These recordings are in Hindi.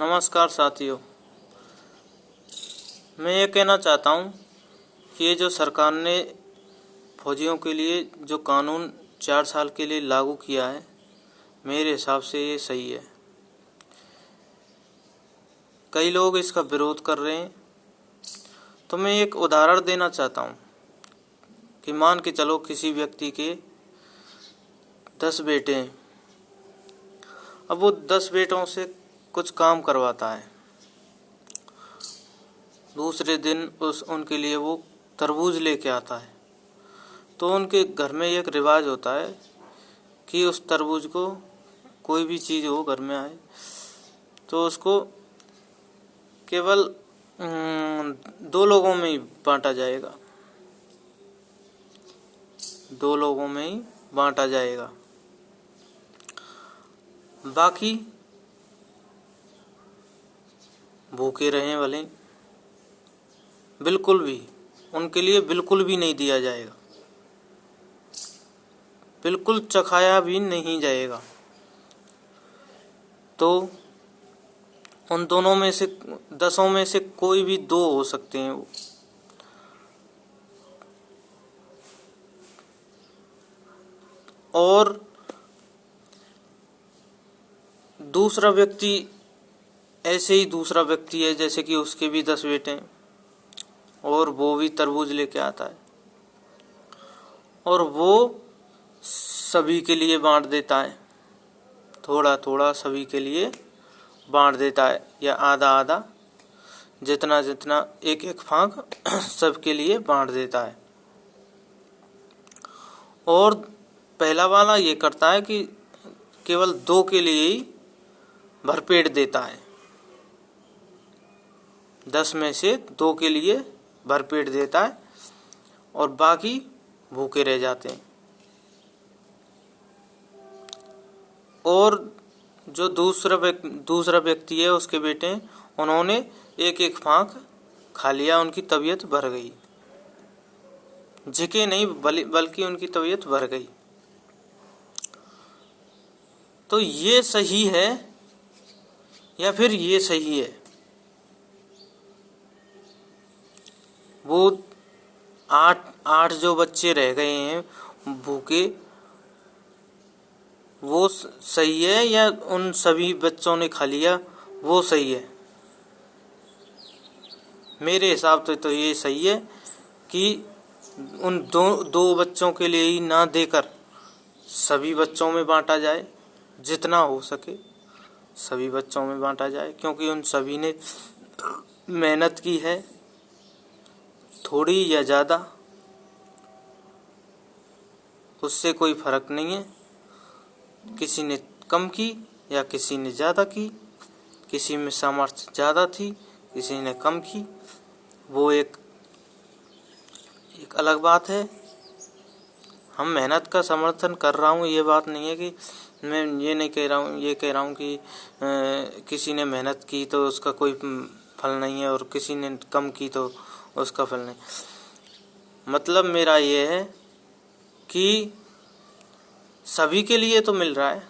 नमस्कार साथियों, मैं ये कहना चाहता हूँ कि ये जो सरकार ने फौजियों के लिए जो कानून 4 साल के लिए लागू किया है, मेरे हिसाब से ये सही है। कई लोग इसका विरोध कर रहे हैं, तो मैं एक उदाहरण देना चाहता हूँ कि मान के चलो किसी व्यक्ति के 10 बेटे हैं। अब वो 10 बेटों से कुछ काम करवाता है। दूसरे दिन उनके लिए वो तरबूज लेके आता है। तो उनके घर में एक रिवाज होता है कि उस तरबूज को, कोई भी चीज़ हो घर में आए तो उसको केवल 2 लोगों में ही बांटा जाएगा। 2 लोगों में ही बांटा जाएगा। बाकी भूखे रहें भले, बिल्कुल भी उनके लिए बिल्कुल भी नहीं दिया जाएगा, बिल्कुल चखाया भी नहीं जाएगा। तो उन दोनों में से 10 में से कोई भी 2 हो सकते हैं वो। और दूसरा व्यक्ति ऐसे ही दूसरा व्यक्ति है, जैसे कि उसके भी 10 बेटे हैं और वो भी तरबूज लेके आता है और वो सभी के लिए बांट देता है। थोड़ा थोड़ा सभी के लिए बांट देता है, या आधा आधा, जितना जितना एक एक फाँक सबके लिए बांट देता है। और पहला वाला ये करता है कि केवल 2 के लिए ही भरपेट देता है। 10 में से 2 के लिए भरपेट देता है और बाकी भूखे रह जाते हैं। और जो दूसरा व्यक्ति है, उसके बेटे, उन्होंने एक एक फाँक खा लिया, उनकी तबीयत भर गई। झिके नहीं बल्कि उनकी तबीयत भर गई। तो ये सही है या फिर ये सही है? वो 8 जो बच्चे रह गए हैं भूखे, वो सही है या उन सभी बच्चों ने खा लिया वो सही है? मेरे हिसाब से तो ये सही है कि उन दो बच्चों के लिए ही ना देकर सभी बच्चों में बांटा जाए। जितना हो सके सभी बच्चों में बांटा जाए, क्योंकि उन सभी ने मेहनत की है, थोड़ी या ज़्यादा, उससे कोई फर्क नहीं है। किसी ने कम की या किसी ने ज़्यादा की, किसी में सामर्थ्य ज़्यादा थी, किसी ने कम की, वो एक अलग बात है। हम मेहनत का समर्थन कर रहा हूँ, ये बात नहीं है कि मैं ये नहीं कह रहा हूँ, ये कह रहा हूँ कि किसी ने मेहनत की तो उसका कोई फल नहीं है और किसी ने कम की तो उसका फल नहीं। मतलब मेरा ये है कि सभी के लिए तो मिल रहा है,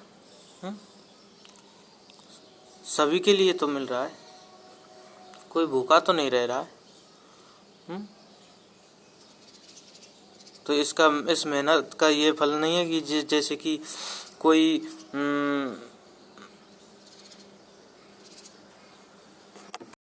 सभी के लिए तो मिल रहा है, कोई भूखा तो नहीं रह रहा है। तो इस मेहनत का ये फल नहीं है कि जैसे कि कोई